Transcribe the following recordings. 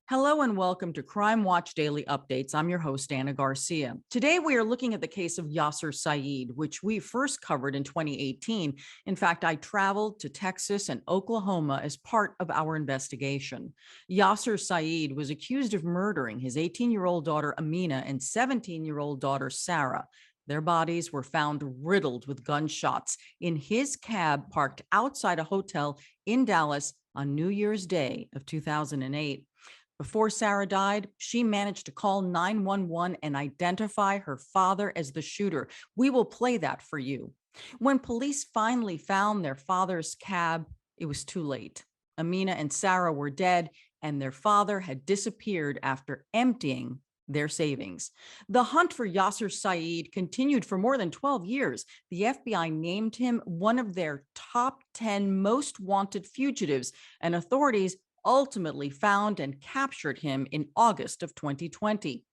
Hello and welcome to Crime Watch Daily Updates. I'm your host, Anna Garcia. Today, we are looking at the case of Yaser Said, which we first covered in 2018. In fact, I traveled to Texas and Oklahoma as part of our investigation. Yaser Said was accused of murdering his 18-year-old daughter, Amina, and 17-year-old daughter, Sarah. Their bodies were found riddled with gunshots in his cab parked outside a hotel in Dallas on New Year's Day of 2008. Before Sarah died, she managed to call 911 and identify her father as the shooter. We will play that for you. When police finally found their father's cab, it was too late. Amina and Sarah were dead, and their father had disappeared after emptying their savings. The hunt for Yaser Said continued for more than 12 years. The FBI named him one of their top 10 most wanted fugitives, and authorities ultimately found and captured him in August of 2020.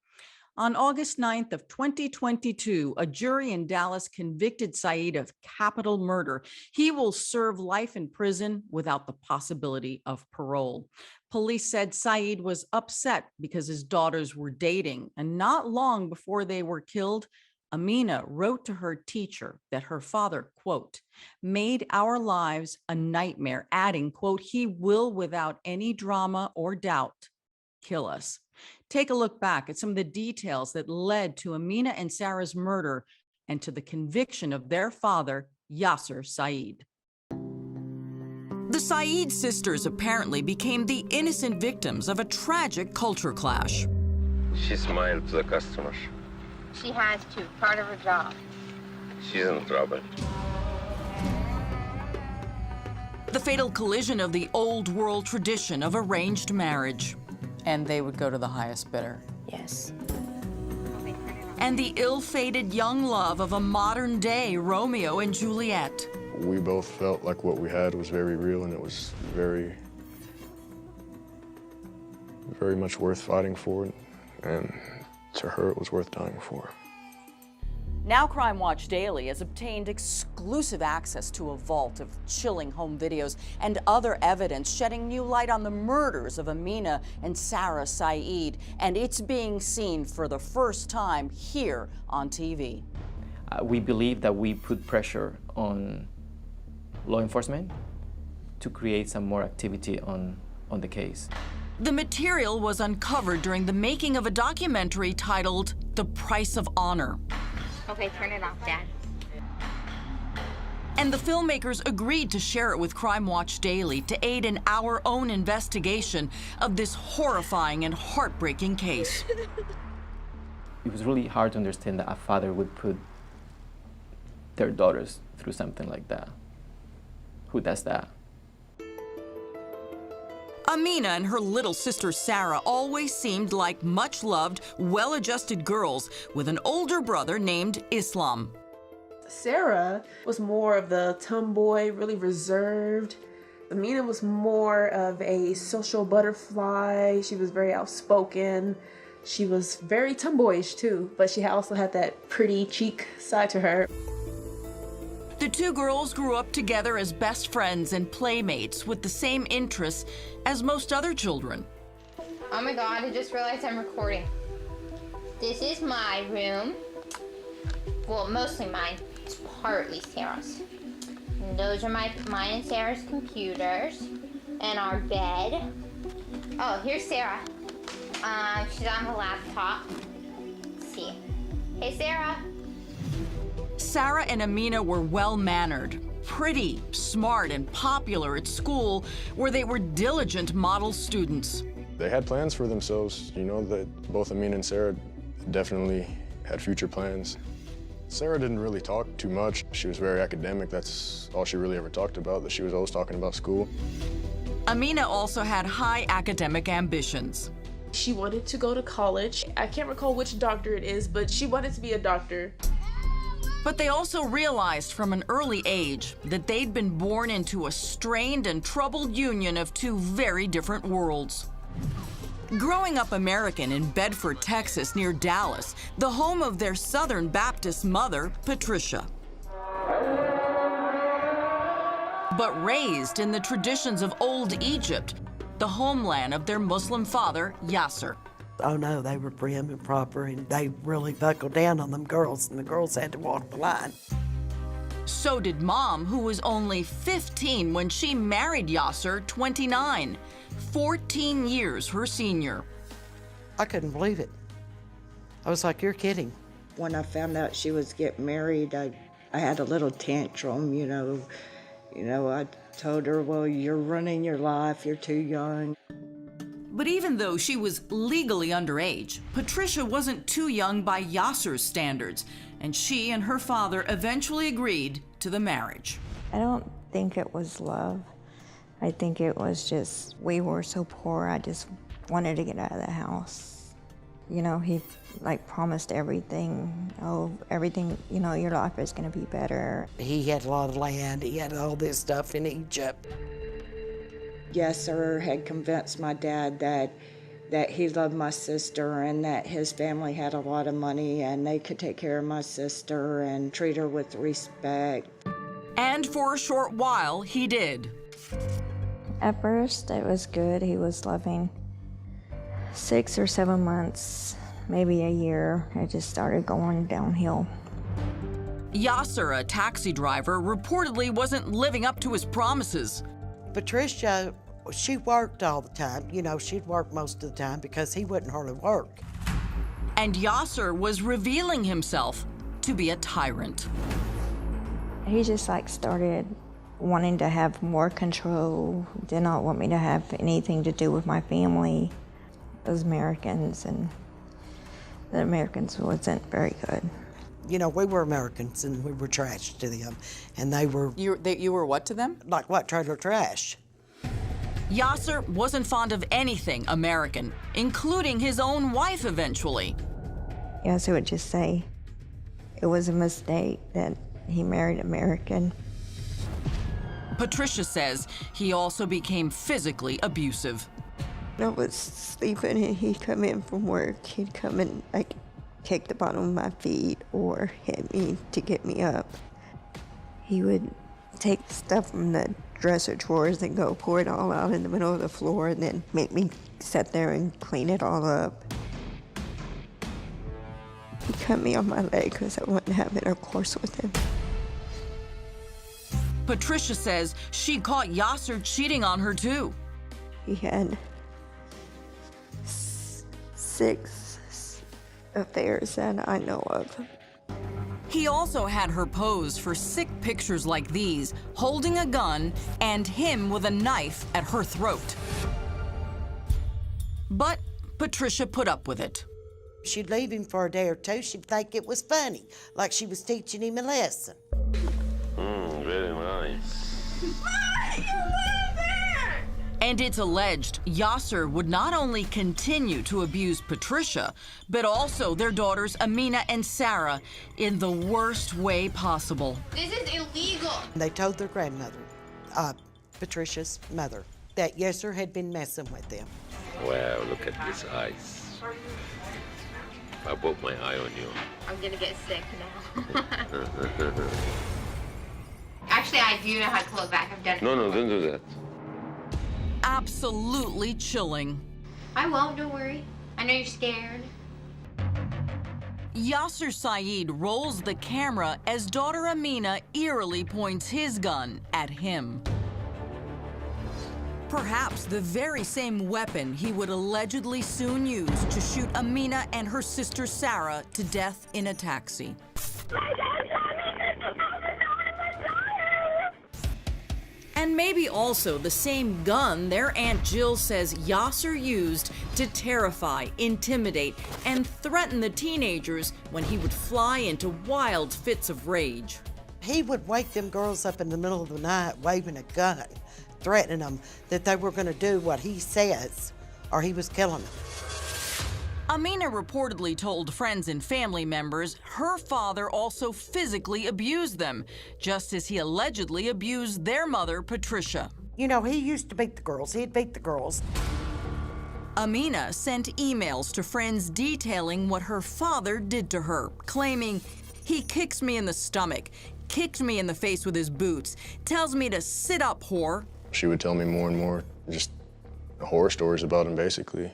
On August 9th of 2022, a jury in Dallas convicted Said of capital murder. He will serve life in prison without the possibility of parole. Police said Said was upset because his daughters were dating, and not long before they were killed, Amina wrote to her teacher that her father, quote, made our lives a nightmare, adding, quote, he will, without any drama or doubt, kill us. Take a look back at some of the details that led to Amina and Sarah's murder and to the conviction of their father, Yaser Said. The Said sisters apparently became the innocent victims of a tragic culture clash. She smiled to the customers. She has to, part of her job. She's in trouble. The fatal collision of the old world tradition of arranged marriage. And they would go to the highest bidder. Yes. And the ill-fated young love of a modern-day Romeo and Juliet. We both felt like what we had was very real, and it was very much worth fighting for, and to her, it was worth dying for. Now Crime Watch Daily has obtained exclusive access to a vault of chilling home videos and other evidence shedding new light on the murders of Amina and Sarah Said, and it's being seen for the first time here on TV. We believe that we put pressure on law enforcement to create some more activity on the case. The material was uncovered during the making of a documentary titled The Price of Honor. Okay, turn it off, Dad. And the filmmakers agreed to share it with Crime Watch Daily to aid in our own investigation of this horrifying and heartbreaking case. It was really hard to understand that a father would put their daughters through something like that. Who does that? Amina and her little sister Sarah always seemed like much-loved, well-adjusted girls with an older brother named Islam. Sarah was more of the tomboy, really reserved. Amina was more of a social butterfly. She was very outspoken. She was very tomboyish too, but she also had that pretty cheek side to her. The two girls grew up together as best friends and playmates with the same interests as most other children. Oh my God, I just realized I'm recording. This is my room. Well, mostly mine. It's partly Sarah's. And those are mine and Sarah's computers and our bed. Oh, here's Sarah. She's on her laptop. Let's see. Hey, Sarah. Sarah and Amina were well-mannered, pretty, smart, and popular at school, where they were diligent model students. They had plans for themselves. You know, that both Amina and Sarah definitely had future plans. Sarah didn't really talk too much. She was very academic. That's all she really ever talked about, that she was always talking about school. Amina also had high academic ambitions. She wanted to go to college. I can't recall which doctor it is, but she wanted to be a doctor. But they also realized from an early age that they'd been born into a strained and troubled union of two very different worlds. Growing up American in Bedford, Texas, near Dallas, the home of their Southern Baptist mother, Patricia. But raised in the traditions of old Egypt, the homeland of their Muslim father, Yaser. Oh no, they were prim and proper, and they really buckled down on them girls, and the girls had to walk the line. So did Mom, who was only 15 when she married Yaser, 29, 14 years her senior. I couldn't believe it. I was like, you're kidding. When I found out she was getting married, I had a little tantrum, you know. I told her, well, you're running your life, you're too young. But even though she was legally underage, Patricia wasn't too young by Yaser's standards, and she and her father eventually agreed to the marriage. I don't think it was love. I think it was just, we were so poor, I just wanted to get out of the house. You know, he like promised everything. Oh, everything, you know, your life is gonna be better. He had a lot of land, he had all this stuff in Egypt. Yaser had convinced my dad that he loved my sister and that his family had a lot of money and they could take care of my sister and treat her with respect. And for a short while, he did. At first, it was good. He was loving. 6 or 7 months, maybe a year, it just started going downhill. Yaser, a taxi driver, reportedly wasn't living up to his promises. Patricia, she worked all the time. You know, she'd work most of the time because he wouldn't hardly work. And Yaser was revealing himself to be a tyrant. He just like started wanting to have more control, did not want me to have anything to do with my family. Those Americans, and the Americans wasn't very good. You know, we were Americans and we were trash to them. And they were... You were what to them? Like what? Trailer trash. Yaser wasn't fond of anything American, including his own wife eventually. Yaser would just say it was a mistake that he married American. Patricia says he also became physically abusive. I was sleeping and he'd come in from work. He'd come and like kick the bottom of my feet or hit me to get me up. He would take stuff from the dresser drawers and go pour it all out in the middle of the floor and then make me sit there and clean it all up. He cut me on my leg because I wasn't having intercourse with him. Patricia says she caught Yaser cheating on her too. He had 6 affairs that I know of. He also had her pose for sick pictures like these, holding a gun and him with a knife at her throat. But Patricia put up with it. She'd leave him for a day or two. She'd think it was funny, like she was teaching him a lesson. Very nice. And it's alleged Yaser would not only continue to abuse Patricia, but also their daughters Amina and Sarah in the worst way possible. This is illegal. They told their grandmother, Patricia's mother, that Yaser had been messing with them. Wow, look at these eyes. I put my eye on you. I'm gonna get sick now. Actually, I do know how to pull it back. I've done it. No, don't do that. Absolutely chilling. I won't, don't worry. I know you're scared. Yaser Said rolls the camera as daughter Amina eerily points his gun at him. Perhaps the very same weapon he would allegedly soon use to shoot Amina and her sister Sarah to death in a taxi. And maybe also the same gun their Aunt Jill says Yaser used to terrify, intimidate, and threaten the teenagers when he would fly into wild fits of rage. He would wake them girls up in the middle of the night waving a gun, threatening them that they were going to do what he says, or he was killing them. Amina reportedly told friends and family members her father also physically abused them, just as he allegedly abused their mother, Patricia. You know, he used to beat the girls. He'd beat the girls. Amina sent emails to friends detailing what her father did to her, claiming, "He kicks me in the stomach, kicked me in the face with his boots, tells me to sit up, whore." She would tell me more and more, just horror stories about him, basically.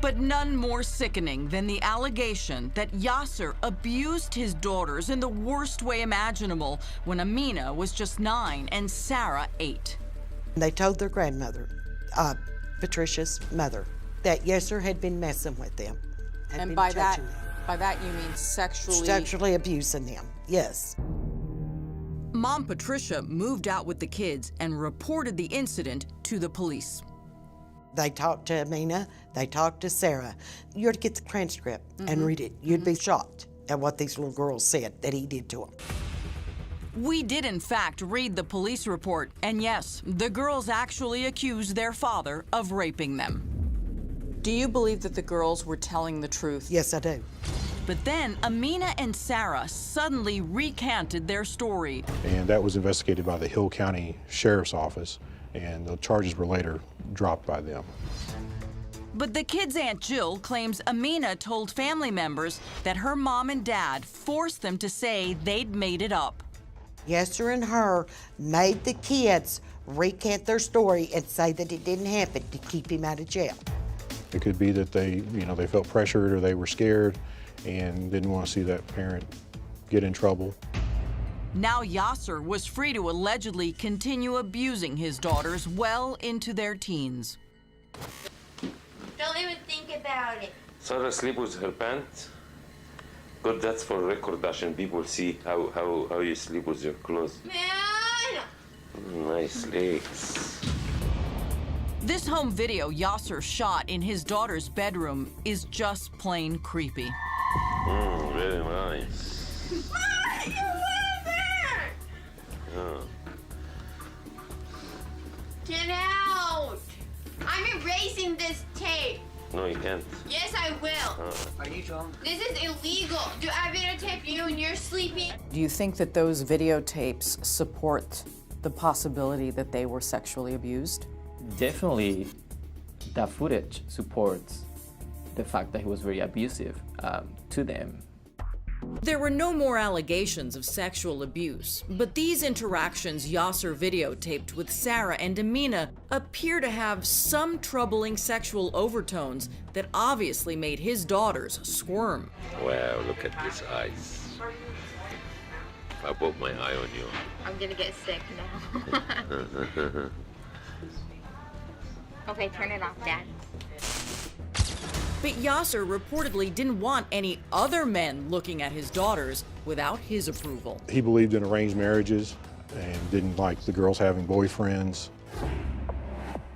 But none more sickening than the allegation that Yaser abused his daughters in the worst way imaginable when Amina was just 9 and Sarah 8. They told their grandmother, Patricia's mother, that Yaser had been messing with them. And by that you mean sexually abusing them, yes. Mom Patricia moved out with the kids and reported the incident to the police. They talked to Amina, they talked to Sarah. You ought to get the transcript and read it. You'd be shocked at what these little girls said that he did to them. We did, in fact, read the police report, and yes, the girls actually accused their father of raping them. Do you believe that the girls were telling the truth? Yes, I do. But then Amina and Sarah suddenly recanted their story. And that was investigated by the Hill County Sheriff's Office, and the charges were later dropped by them. But the kids' Aunt Jill claims Amina told family members that her mom and dad forced them to say they'd made it up. Yaser and her made the kids recant their story and say that it didn't happen to keep him out of jail. It could be that they felt pressured or they were scared and didn't want to see that parent get in trouble. Now Yaser was free to allegedly continue abusing his daughters well into their teens. Don't even think about it. Sarah sleep with her pants? Good, that's for record, Dashan. People see how you sleep with your clothes. Man! Nice legs. This home video Yaser shot in his daughter's bedroom is just plain creepy. Very nice. Mom, you live there! Yeah. Get out! I'm erasing this tape. No, you can't. Yes, I will. Are you drunk? This is illegal. Do I videotape you when you're sleeping? Do you think that those videotapes support the possibility that they were sexually abused? Definitely, that footage supports the fact that he was very abusive to them. There were no more allegations of sexual abuse, but these interactions Yaser videotaped with Sarah and Amina appear to have some troubling sexual overtones that obviously made his daughters squirm. Wow, look at these eyes. If I put my eye on you. I'm gonna get sick now. Okay, turn it off, Dad. But Yaser reportedly didn't want any other men looking at his daughters without his approval. He believed in arranged marriages and didn't like the girls having boyfriends.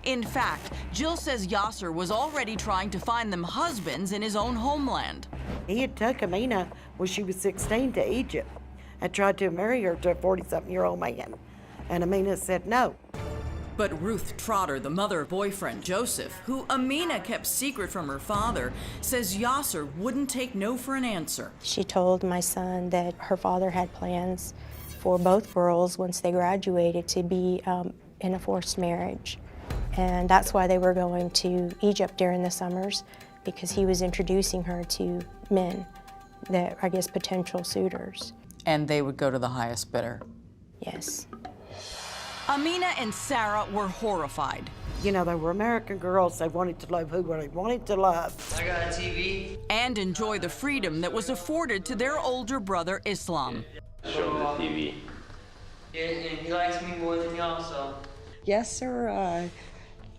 In fact, Jill says Yaser was already trying to find them husbands in his own homeland. He had took Amina when she was 16 to Egypt and tried to marry her to a 40-something-year-old man. And Amina said no. But Ruth Trotter, the mother of boyfriend Joseph, who Amina kept secret from her father, says Yaser wouldn't take no for an answer. She told my son that her father had plans for both girls once they graduated to be in a forced marriage. And that's why they were going to Egypt during the summers, because he was introducing her to men that, I guess, potential suitors. And they would go to the highest bidder. Yes. Amina and Sarah were horrified. You know, they were American girls. They wanted to love who they wanted to love. I got a TV. And enjoy the freedom that was afforded to their older brother, Islam. Show the TV. Yeah, and he likes me more than y'all, so. Yaser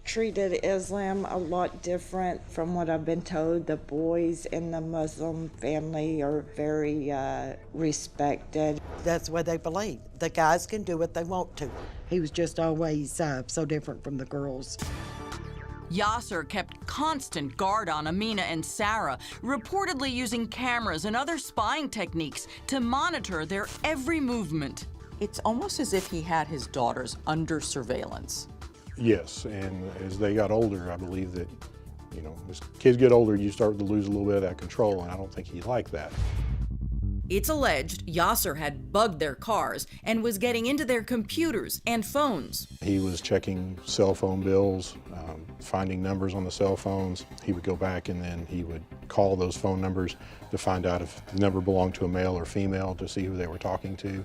treated Islam a lot different from what I've been told. The boys in the Muslim family are very respected. That's what they believe. The guys can do what they want to. He was just always so different from the girls. Yaser kept constant guard on Amina and Sarah, reportedly using cameras and other spying techniques to monitor their every movement. It's almost as if he had his daughters under surveillance. Yes, and as they got older, I believe that, as kids get older, you start to lose a little bit of that control, and I don't think he liked that. It's alleged Yaser had bugged their cars and was getting into their computers and phones. He was checking cell phone bills, finding numbers on the cell phones. He would go back and then he would call those phone numbers to find out if the number belonged to a male or female, to see who they were talking to.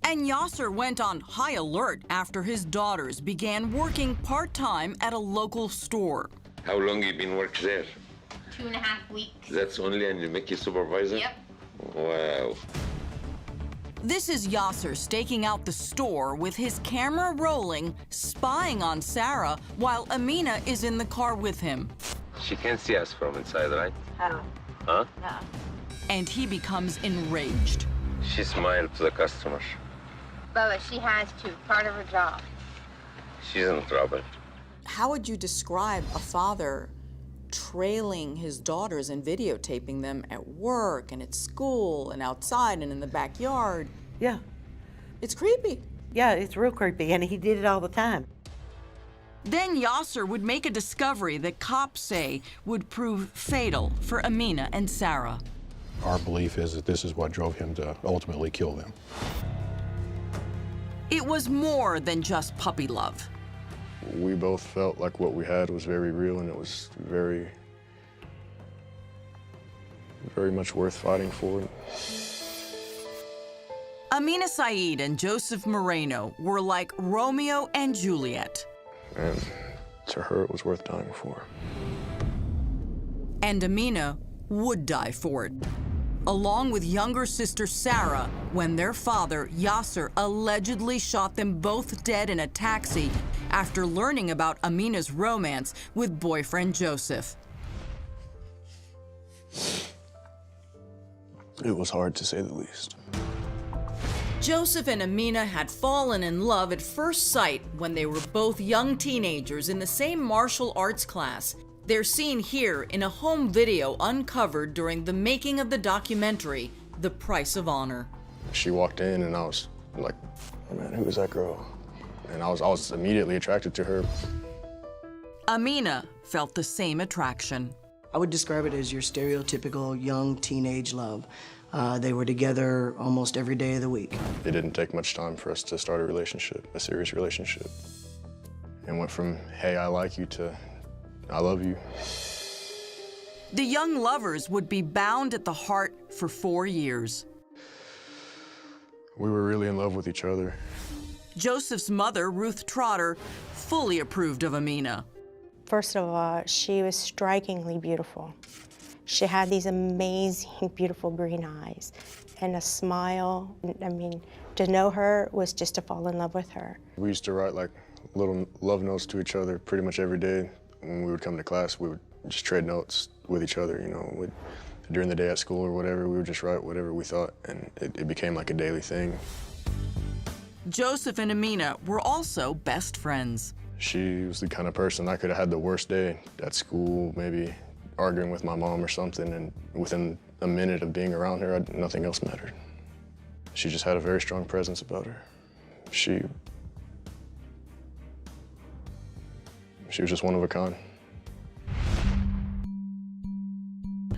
And And Yaser went on high alert after his daughters began working part-time at a local store. How long you been working there? 2.5 weeks. That's only, and you make you supervisor? Yep. Wow. This is Yaser staking out the store with his camera rolling, spying on Sarah while Amina is in the car with him. She can't see us from inside, right? Oh. Huh? No. And he becomes enraged. She smiled to the customer. Bubba, she has to. Part of her job. She's in trouble. How would you describe a father trailing his daughters and videotaping them at work and at school and outside and in the backyard? Yeah. It's creepy. Yeah, it's real creepy, and he did it all the time. Then Yaser would make a discovery that cops say would prove fatal for Amina and Sarah. Our belief is that this is what drove him to ultimately kill them. It was more than just puppy love. We both felt like what we had was very real, and it was very, very much worth fighting for. Amina Said and Joseph Moreno were like Romeo and Juliet. And to her, it was worth dying for. And Amina would die for it, along with younger sister Sarah, when their father, Yaser, allegedly shot them both dead in a taxi after learning about Amina's romance with boyfriend Joseph. It was hard, to say the least. Joseph and Amina had fallen in love at first sight when they were both young teenagers in the same martial arts class. They're seen here in a home video uncovered during the making of the documentary, The Price of Honor. She walked in, and I was like, oh man, who is that girl? And I was immediately attracted to her. Amina felt the same attraction. I would describe it as your stereotypical young teenage love. They were together almost every day of the week. It didn't take much time for us to start a relationship, a serious relationship. And went from, hey, I like you, to I love you. The young lovers would be bound at the heart for 4 years. We were really in love with each other. Joseph's mother, Ruth Trotter, fully approved of Amina. First of all, she was strikingly beautiful. She had these amazing, beautiful green eyes and a smile. I mean, to know her was just to fall in love with her. We used to write like little love notes to each other pretty much every day. When we would come to class, we would just trade notes with each other, you know. During the day at school or whatever, we would just write whatever we thought, and it became like a daily thing. Joseph and Amina were also best friends. She was the kind of person I could have had the worst day at school, maybe arguing with my mom or something, and within a minute of being around her, nothing else mattered. She just had a very strong presence about her. She was just one of a kind.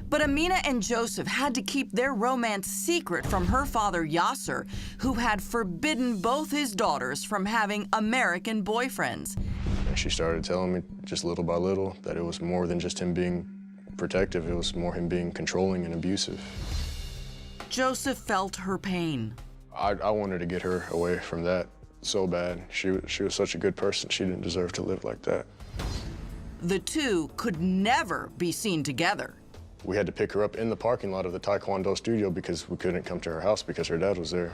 But Amina and Joseph had to keep their romance secret from her father, Yaser, who had forbidden both his daughters from having American boyfriends. And she started telling me, just little by little, that it was more than just him being protective, it was more him being controlling and abusive. Joseph felt her pain. I wanted to get her away from that so bad. She was such a good person. She didn't deserve to live like that. The two could never be seen together. We had to pick her up in the parking lot of the Taekwondo studio because we couldn't come to her house because her dad was there.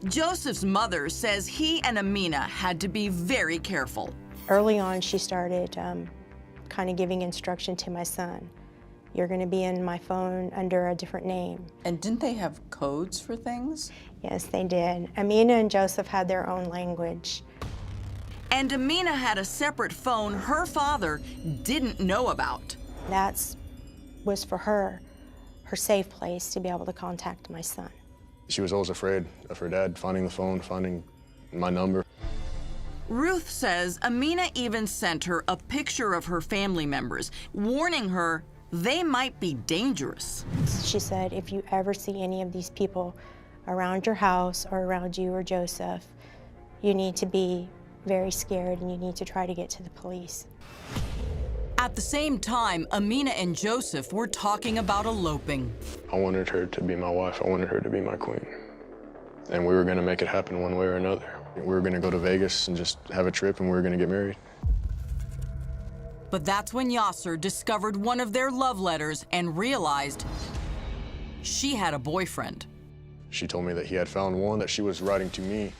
Joseph's mother says he and Amina had to be very careful. Early on, she started kind of giving instruction to my son. You're going to be in my phone under a different name. And didn't they have codes for things? Yes, they did. Amina and Joseph had their own language. And Amina had a separate phone her father didn't know about. That was for her safe place to be able to contact my son. She was always afraid of her dad finding the phone, finding my number. Ruth says Amina even sent her a picture of her family members, warning her they might be dangerous. She said, if you ever see any of these people around your house or around you or Joseph, you need to be very scared and you need to try to get to the police. At the same time, Amina and Joseph were talking about eloping. I wanted her to be my wife. I wanted her to be my queen. and we were gonna make it happen one way or another. We were gonna go to Vegas and just have a trip, and we were gonna get married. But that's when Yaser discovered one of their love letters and realized she had a boyfriend. She told me that he had found one that she was writing to me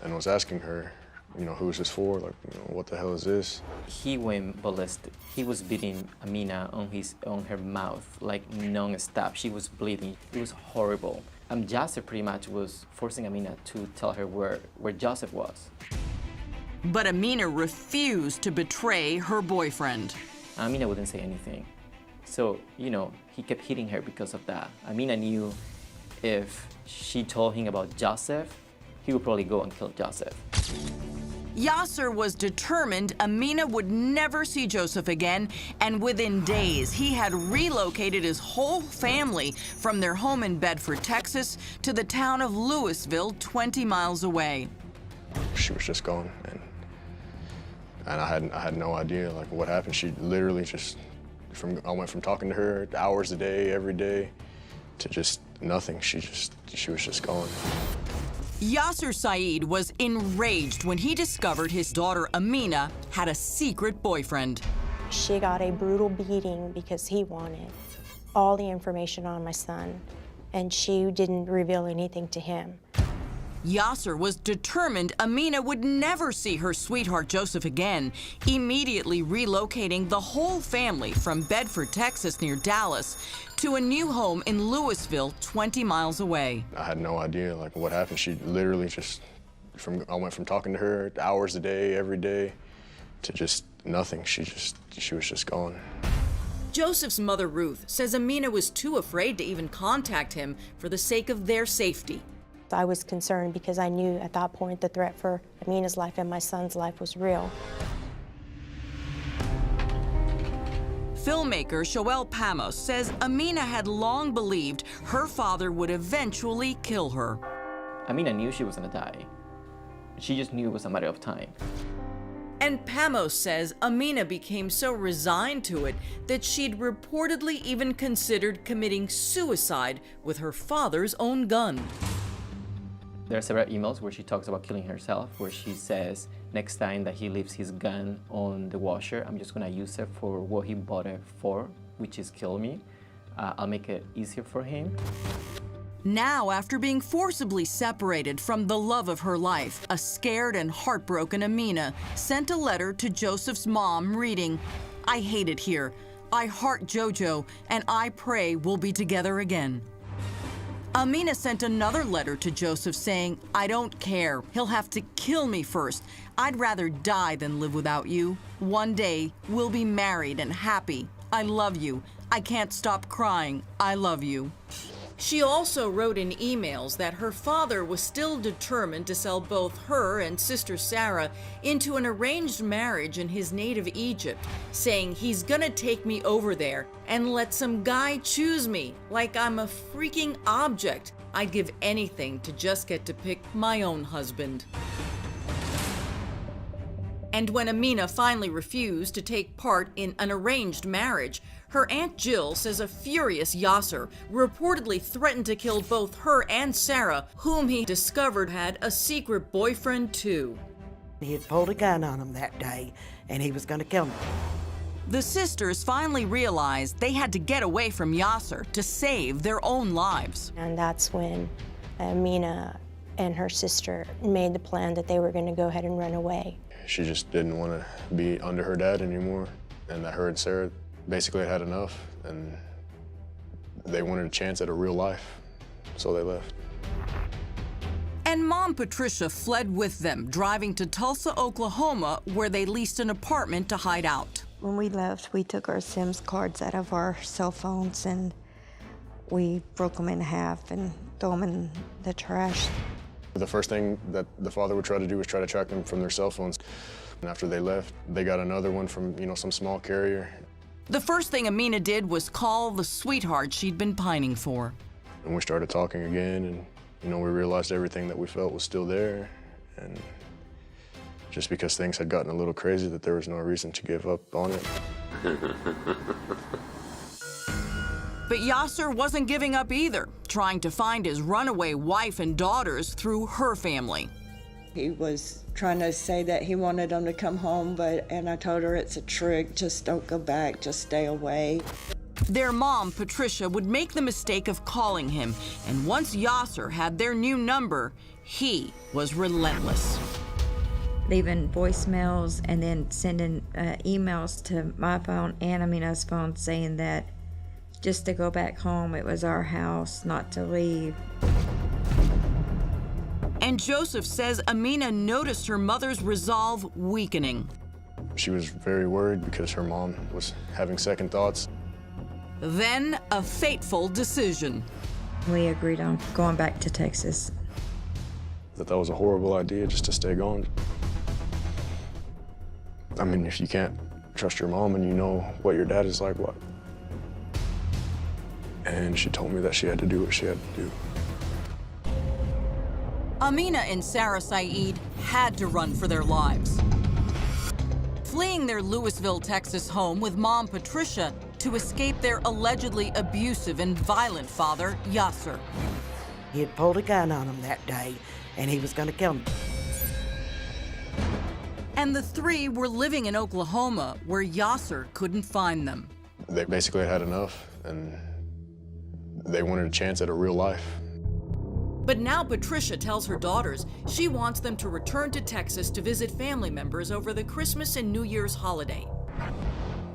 and was asking her, who is this for? Like, what the hell is this? He went ballistic. He was beating Amina on her mouth, like non-stop. She was bleeding. It was horrible. Yaser pretty much was forcing Amina to tell her where Joseph was. But Amina refused to betray her boyfriend. Amina wouldn't say anything. So, he kept hitting her because of that. Amina knew if she told him about Joseph, he would probably go and kill Joseph. Yaser was determined Amina would never see Joseph again, and within days, he had relocated his whole family from their home in Bedford, Texas, to the town of Louisville, 20 miles away. She was just gone, and I had no idea like what happened. She literally I went from talking to her hours a day, every day, to just nothing. She was just gone. Yaser Said was enraged when he discovered his daughter Amina had a secret boyfriend. She got a brutal beating because he wanted all the information on my son, and she didn't reveal anything to him. Yaser was determined Amina would never see her sweetheart Joseph again, immediately relocating the whole family from Bedford, Texas, near Dallas, to a new home in Louisville, 20 miles away. I had no idea like what happened. She literally I went from talking to her hours a day, every day, to just nothing. She was just gone. Joseph's mother, Ruth, says Amina was too afraid to even contact him for the sake of their safety. I was concerned because I knew at that point the threat for Amina's life and my son's life was real. Filmmaker Shoel Pamos says Amina had long believed her father would eventually kill her. Amina knew she was gonna die. She just knew it was a matter of time. And Pamos says Amina became so resigned to it that she'd reportedly even considered committing suicide with her father's own gun. There are several emails where she talks about killing herself, where she says, next time that he leaves his gun on the washer, I'm just gonna use it for what he bought it for, which is kill me. I'll make it easier for him. Now, after being forcibly separated from the love of her life, a scared and heartbroken Amina sent a letter to Joseph's mom reading, "I hate it here. I heart Jojo, and I pray we'll be together again." Amina sent another letter to Joseph saying, "I don't care. He'll have to kill me first. I'd rather die than live without you. One day, we'll be married and happy. I love you. I can't stop crying. I love you." She also wrote in emails that her father was still determined to sell both her and sister Sarah into an arranged marriage in his native Egypt, saying he's gonna take me over there and let some guy choose me like I'm a freaking object. I'd give anything to just get to pick my own husband. And when Amina finally refused to take part in an arranged marriage, her Aunt Jill says a furious Yaser reportedly threatened to kill both her and Sarah, whom he discovered had a secret boyfriend too. He had pulled a gun on him that day, and he was going to kill me. The sisters finally realized they had to get away from Yaser to save their own lives. And that's when Amina and her sister made the plan that they were going to go ahead and run away. She just didn't want to be under her dad anymore, and that her and Sarah basically had enough, and they wanted a chance at a real life, so they left. And Mom Patricia fled with them, driving to Tulsa, Oklahoma, where they leased an apartment to hide out. When we left, we took our SIMS cards out of our cell phones and we broke them in half and threw them in the trash. The first thing that the father would try to do was try to track them from their cell phones. And after they left, they got another one from, some small carrier. The first thing Amina did was call the sweetheart she'd been pining for. And we started talking again, and we realized everything that we felt was still there. And just because things had gotten a little crazy, that there was no reason to give up on it. But Yaser wasn't giving up either, trying to find his runaway wife and daughters through her family. He was trying to say that he wanted them to come home, and I told her it's a trick, just don't go back, just stay away. Their mom, Patricia, would make the mistake of calling him, and once Yaser had their new number, he was relentless. Leaving voicemails and then sending emails to my phone and Amina's phone saying that just to go back home, it was our house, not to leave. And Joseph says Amina noticed her mother's resolve weakening. She was very worried because her mom was having second thoughts. Then a fateful decision. We agreed on going back to Texas. That was a horrible idea, just to stay gone. I mean, if you can't trust your mom and you know what your dad is like, what? And she told me that she had to do what she had to do. Amina and Sarah Said had to run for their lives. Fleeing their Lewisville, Texas home with mom Patricia to escape their allegedly abusive and violent father, Yaser. He had pulled a gun on him that day, and he was going to kill him. And the three were living in Oklahoma, where Yaser couldn't find them. They basically had enough, and they wanted a chance at a real life. But now Patricia tells her daughters she wants them to return to Texas to visit family members over the Christmas and New Year's holiday.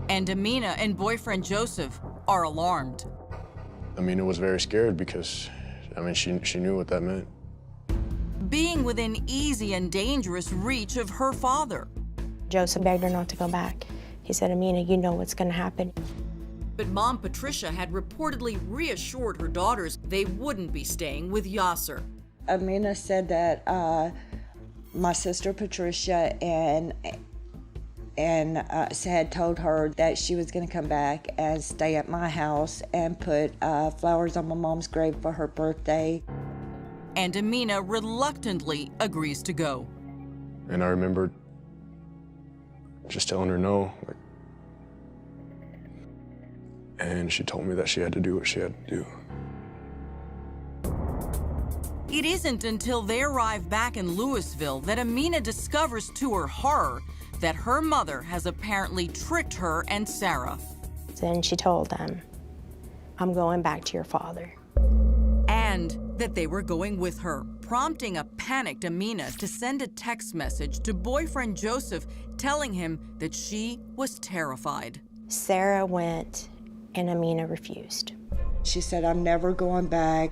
And Amina and boyfriend Joseph are alarmed. Amina was very scared because, I mean, she knew what that meant. Being within easy and dangerous reach of her father. Joseph begged her not to go back. He said, Amina, you know what's going to happen. But mom Patricia had reportedly reassured her daughters they wouldn't be staying with Yaser. Amina said that my sister Patricia and had told her that she was going to come back and stay at my house and put flowers on my mom's grave for her birthday. And Amina reluctantly agrees to go. And I remember just telling her no. And she told me that she had to do what she had to do. It isn't until they arrive back in Lewisville that Amina discovers to her horror that her mother has apparently tricked her and Sarah. Then she told them, I'm going back to your father. And that they were going with her, prompting a panicked Amina to send a text message to boyfriend Joseph telling him that she was terrified. Sarah went and Amina refused. She said, I'm never going back.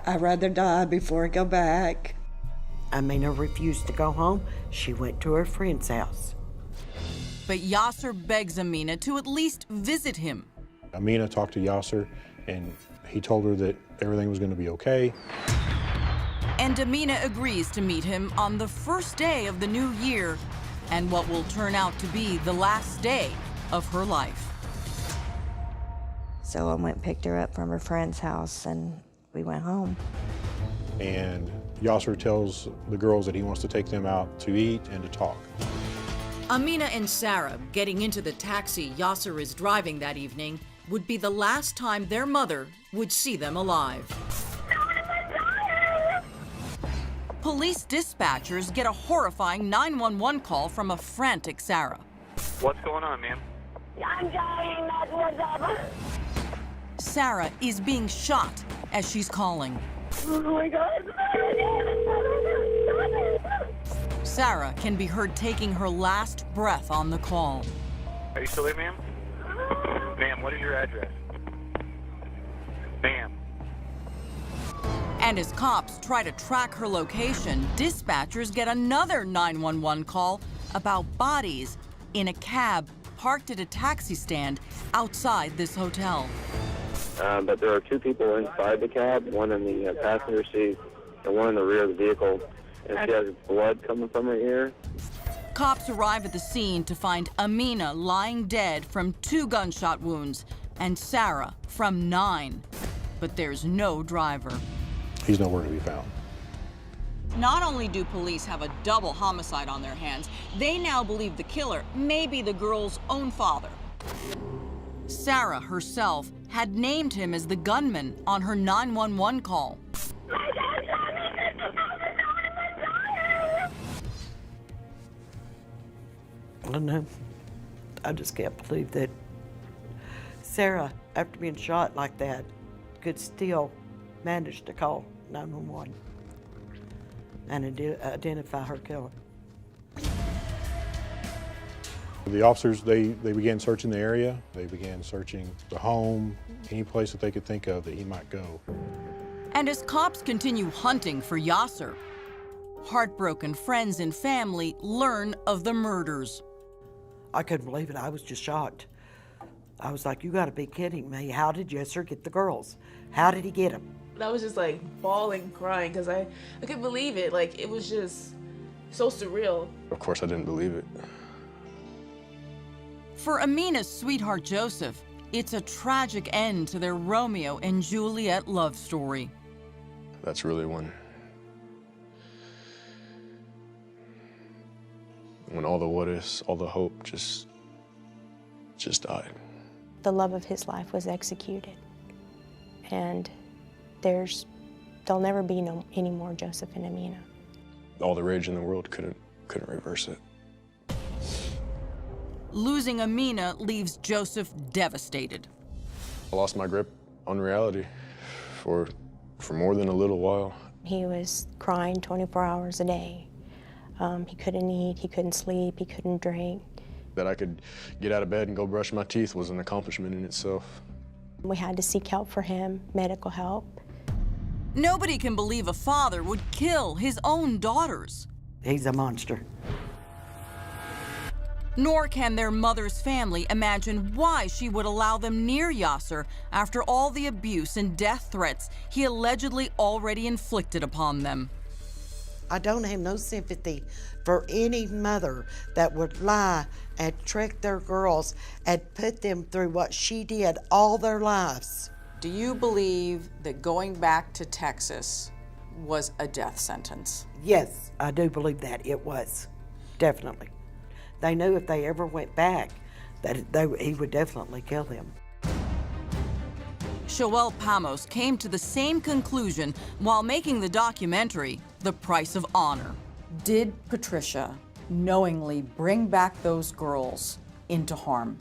I'd rather die before I go back. Amina refused to go home. She went to her friend's house. But Yaser begs Amina to at least visit him. Amina talked to Yaser, and he told her that everything was going to be okay. And Amina agrees to meet him on the first day of the new year and what will turn out to be the last day of her life. So I went and picked her up from her friend's house, and we went home. And Yaser tells the girls that he wants to take them out to eat and to talk. Amina and Sarah getting into the taxi Yaser is driving that evening would be the last time their mother would see them alive. Police dispatchers get a horrifying 911 call from a frantic Sarah. What's going on, ma'am? I'm dying, that's what's up. Sarah is being shot as she's calling. Oh my God. Sarah can be heard taking her last breath on the call. Are you still there, ma'am? Ma'am, what is your address? Ma'am. And as cops try to track her location, dispatchers get another 911 call about bodies in a cab parked at a taxi stand outside this hotel. But there are two people inside the cab, one in the passenger seat and one in the rear of the vehicle, and she has blood coming from her ear. Cops arrive at the scene to find Amina lying dead from 2 gunshot wounds and Sarah from 9. But there's no driver. He's nowhere to be found. Not only do police have a double homicide on their hands, they now believe the killer may be the girl's own father. Sarah herself had named him as the gunman on her 911 call. I don't know. I just can't believe that Sarah, after being shot like that, could still manage to call 911 and identify her killer. The officers, they began searching the area. They began searching the home, any place that they could think of that he might go. And as cops continue hunting for Yaser, heartbroken friends and family learn of the murders. I couldn't believe it. I was just shocked. I was like, you gotta be kidding me. How did Yaser get the girls? How did he get them? I was just like bawling, crying, because I couldn't believe it. Like, it was just so surreal. Of course, I didn't believe it. For Amina's sweetheart Joseph, it's a tragic end to their Romeo and Juliet love story. That's really when all the what ifs, all the hope just died. The love of his life was executed. And there'll never be any more Joseph and Amina. All the rage in the world couldn't reverse it. Losing Amina leaves Joseph devastated. I lost my grip on reality for more than a little while. He was crying 24 hours a day. He couldn't eat, he couldn't sleep, he couldn't drink. That I could get out of bed and go brush my teeth was an accomplishment in itself. We had to seek help for him, medical help. Nobody can believe a father would kill his own daughters. He's a monster. Nor can their mother's family imagine why she would allow them near Yaser after all the abuse and death threats he allegedly already inflicted upon them. I don't have no sympathy for any mother that would lie and trick their girls and put them through what she did all their lives. Do you believe that going back to Texas was a death sentence? Yes, I do believe that it was, definitely. They knew if they ever went back that he would definitely kill them. Shoel Pamos came to the same conclusion while making the documentary, The Price of Honor. Did Patricia knowingly bring back those girls into harm?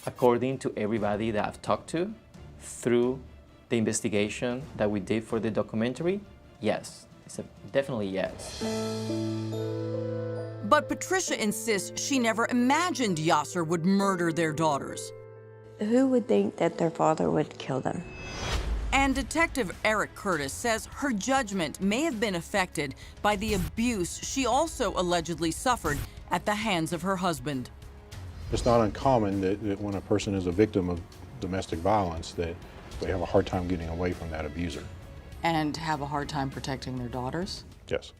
According to everybody that I've talked to, through the investigation that we did for the documentary, yes. It's definitely yes. But Patricia insists she never imagined Yaser would murder their daughters. Who would think that their father would kill them? And Detective Eric Curtis says her judgment may have been affected by the abuse she also allegedly suffered at the hands of her husband. It's not uncommon that when a person is a victim of domestic violence that they have a hard time getting away from that abuser. And have a hard time protecting their daughters? Yes.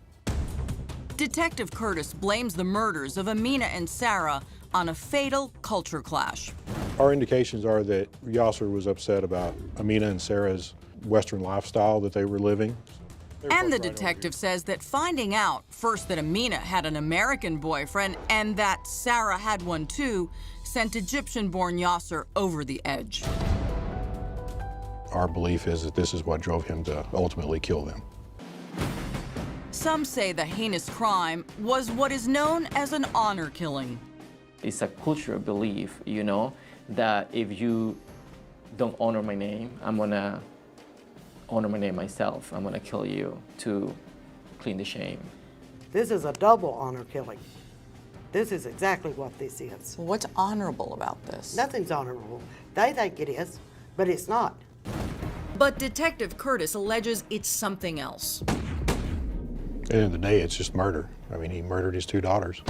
Detective Curtis blames the murders of Amina and Sarah on a fatal culture clash. Our indications are that Yaser was upset about Amina and Sarah's Western lifestyle that they were living. And the detective says that finding out, first that Amina had an American boyfriend and that Sarah had one too, sent Egyptian-born Yaser over the edge. Our belief is that this is what drove him to ultimately kill them. Some say the heinous crime was what is known as an honor killing. It's a cultural belief, you know, that if you don't honor my name, I'm gonna honor my name myself. I'm gonna kill you to clean the shame. This is a double honor killing. This is exactly what this is. What's honorable about this? Nothing's honorable. They think it is, but it's not. But Detective Curtis alleges it's something else. At the end of the day, it's just murder. I mean, he murdered his two daughters.